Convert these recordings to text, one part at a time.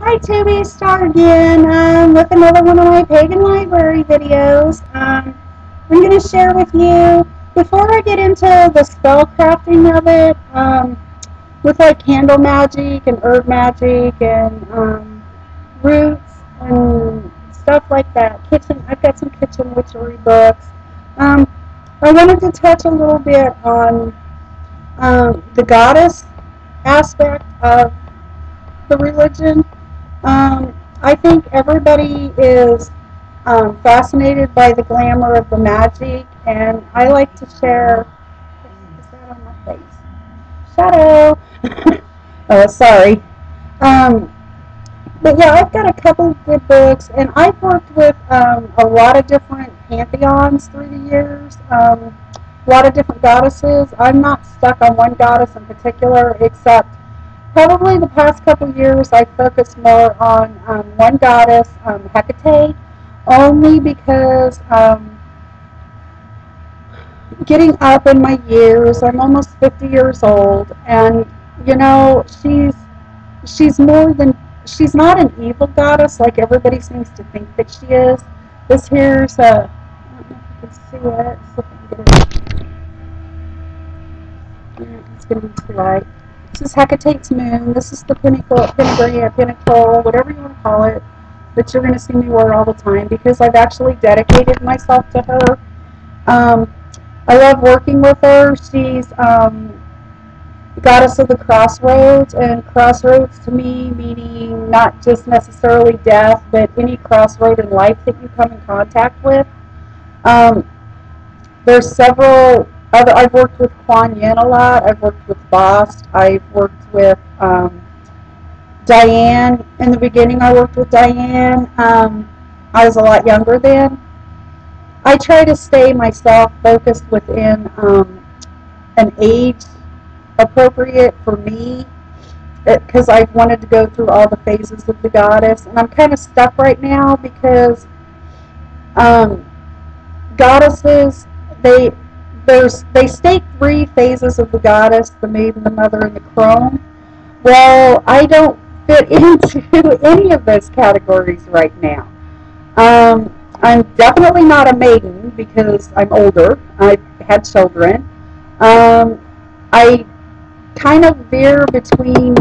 Hi Toby, Star again with another one of my Pagan Library videos. I'm going to share with you, before I get into the spell crafting of it, with like candle magic and herb magic and roots and stuff like that. I've got some kitchen witchery books. Um, I wanted to touch a little bit on the goddess aspect of the religion. I think everybody is fascinated by the glamour of the magic, and I like to share. Is that on my face? Shadow. Oh, sorry. Um, but yeah, I've got a couple of good books, and I've worked with a lot of different pantheons through the years. A lot of different goddesses. I'm not stuck on one goddess in particular, except probably the past couple of years I focused more on one goddess, Hecate, only because getting up in my years, I'm almost 50 years old, and you know, she's more than, she's not an evil goddess like everybody seems to think that she is. This here's a, I don't know if you can see it, see if I can get it. It's going to be too light. This is Hecate's moon. This is the pinnacle, whatever you want to call it, that you're going to see me wear all the time because I've actually dedicated myself to her. I love working with her. She's goddess of the crossroads, and crossroads to me meaning not just necessarily death, but any crossroad in life that you come in contact with. Um, there's several other, I've worked with Kuan Yin a lot. I've worked with Bast. I've worked with Diane. In the beginning, I worked with Diane. I was a lot younger then. I try to stay myself focused within an age appropriate for me because I've wanted to go through all the phases of the goddess, and I'm kind of stuck right now because goddesses, they state three phases of the goddess: the maiden, the mother, and the crone. Well, I don't fit into any of those categories right now. I'm definitely not a maiden because I'm older. I've had children. I kind of veer between,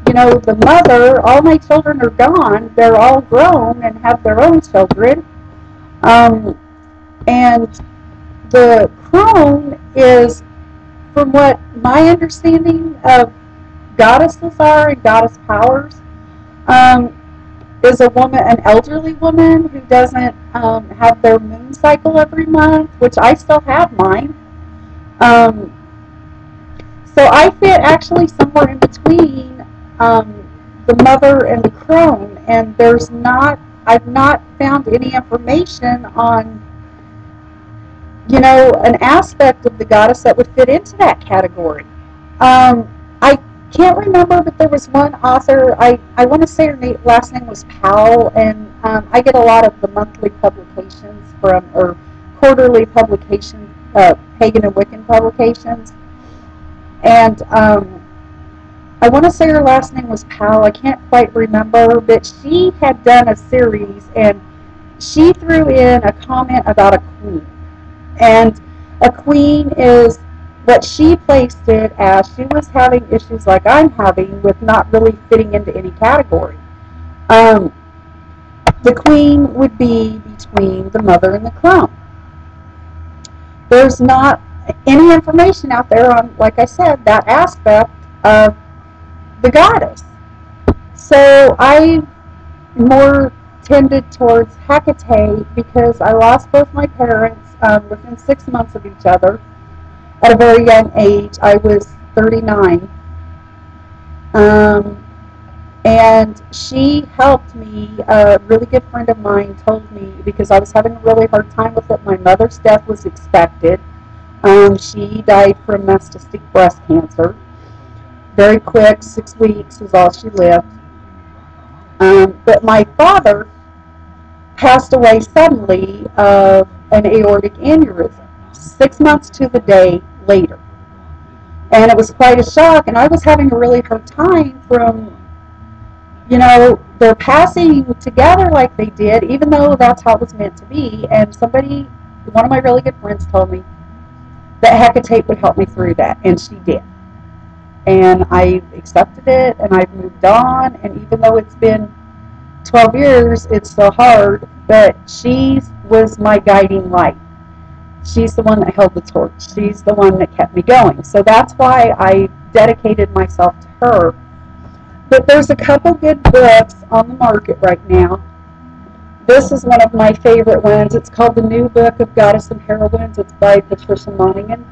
you know, the mother. All my children are gone. They're all grown and have their own children. And the crone is, from what my understanding of goddesses are and goddess powers, is a woman, an elderly woman who doesn't have their moon cycle every month, which I still have mine. Um, so I fit actually somewhere in between the mother and the crone, and I've not found any information on, you know, an aspect of the goddess that would fit into that category. I can't remember, but there was one author, I want to say her last name was Powell, and I get a lot of the monthly publications from, or quarterly publications, Pagan and Wiccan publications, and I want to say her last name was Powell. I can't quite remember, but she had done a series, and she threw in a comment about a queen. And a queen is what she placed it as. She was having issues like I'm having with not really fitting into any category. The queen would be between the mother and the crone. There's not any information out there on, like I said, that aspect of the goddess. So I more tended towards Hecate because I lost both my parents within 6 months of each other at a very young age. I was 39. And she helped me. A really good friend of mine told me, because I was having a really hard time with it, my mother's death was expected. She died from metastatic breast cancer. Very quick, 6 weeks was all she lived. But my father passed away suddenly of an aortic aneurysm, 6 months to the day later. And it was quite a shock, and I was having a really hard time from, you know, they're passing together like they did, even though that's how it was meant to be. And one of my really good friends told me that Hecate would help me through that, and she did. And I accepted it, and I've moved on, and even though it's been 12 years, it's still hard, but she was my guiding light. She's the one that held the torch. She's the one that kept me going. So that's why I dedicated myself to her. But there's a couple good books on the market right now. This is one of my favorite ones. It's called The New Book of Goddess and Heroines. It's by Patricia Monahan.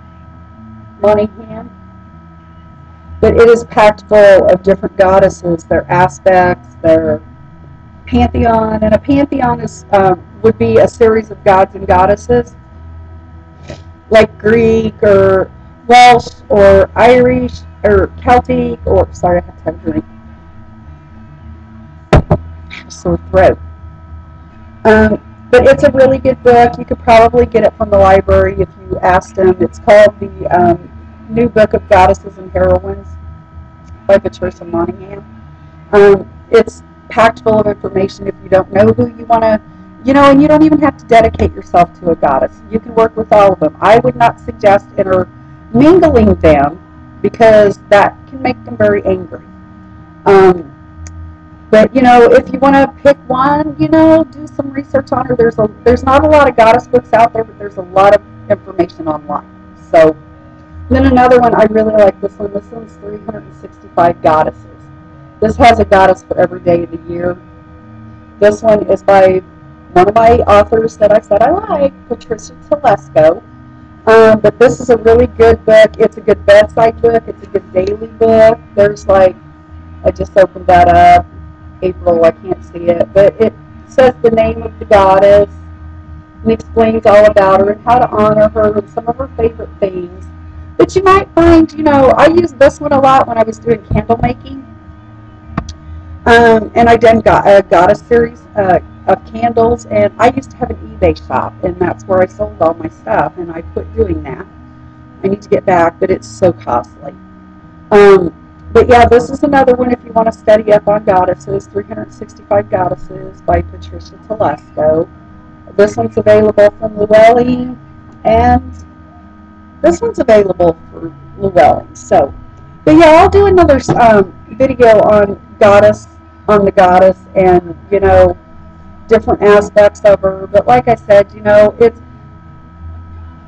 But it is packed full of different goddesses, their aspects, their pantheon. And a pantheon would be a series of gods and goddesses, like Greek or Welsh or Irish or Celtic or, sorry, I have to have a drink. I have a sore throat. But it's a really good book. You could probably get it from the library if you asked them. It's called The New Book of Goddesses and Heroines by Patricia Monahan. It's packed full of information if you don't know who you want to, and you don't even have to dedicate yourself to a goddess. You can work with all of them. I would not suggest intermingling them because that can make them very angry. But, if you want to pick one, do some research on her. There's not a lot of goddess books out there, but there's a lot of information online. So, then another one, I really like this one. This one's 365 Goddesses. This has a goddess for every day of the year. This one is by one of my authors that I said I like, Patricia Telesco. But this is a really good book. It's a good bedside book. It's a good daily book. There's I just opened that up. April, I can't see it, but it says the name of the goddess and explains all about her and how to honor her and some of her favorite things. But you might find, I used this one a lot when I was doing candle making, and I done a goddess series of candles, and I used to have an eBay shop, and that's where I sold all my stuff, and I quit doing that. I need to get back, but it's so costly. But yeah, this is another one if you want to study up on goddesses, 365 Goddesses by Patricia Telesco. This one's available from Llewellyn, and this one's available for Llewellyn. So, but yeah, I'll do another video on the goddess, and different aspects of her. But like I said,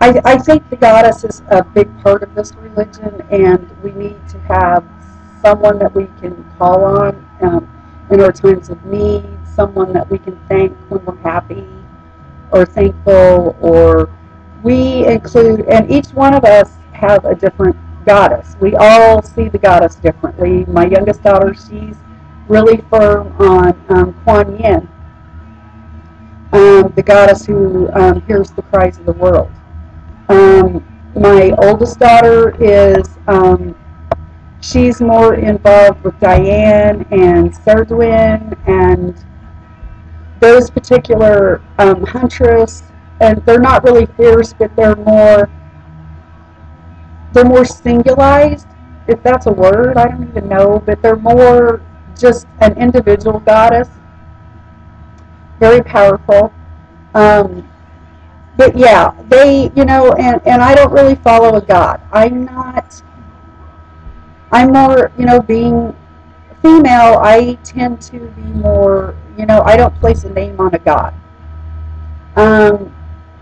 I think the goddess is a big part of this religion, and we need to have someone that we can call on in our times of need, someone that we can thank when we're happy or thankful, or we include, and each one of us have a different goddess. We all see the goddess differently. My youngest daughter, she's really firm on Kuan Yin, the goddess who hears the cries of the world. My oldest daughter is she's more involved with Diane and Serdwin and those particular huntress, and they're not really fierce, but they're more singularized, if that's a word, I don't even know, but they're more just an individual goddess, very powerful. But yeah, they, and I don't really follow a god. I'm more, being female, I tend to be more, I don't place a name on a god.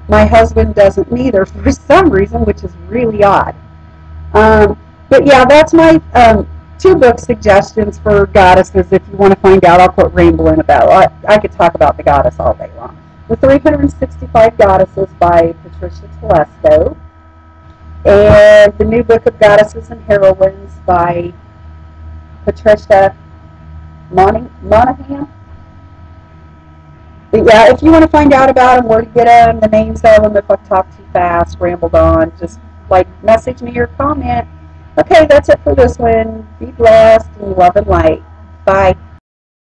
My husband doesn't neither for some reason, which is really odd. But yeah, that's my 2 book suggestions for goddesses. If you want to find out, I'll quit rambling about. I could talk about the goddess all day long. The 365 Goddesses by Patricia Telesco, and The New Book of Goddesses and Heroines by Patricia Monahan. But yeah, if you want to find out about them, where to get them, the names of them, if I've talked too fast, rambled on, just message me or comment. Okay, that's it for this one. Be blessed and love and light. Bye.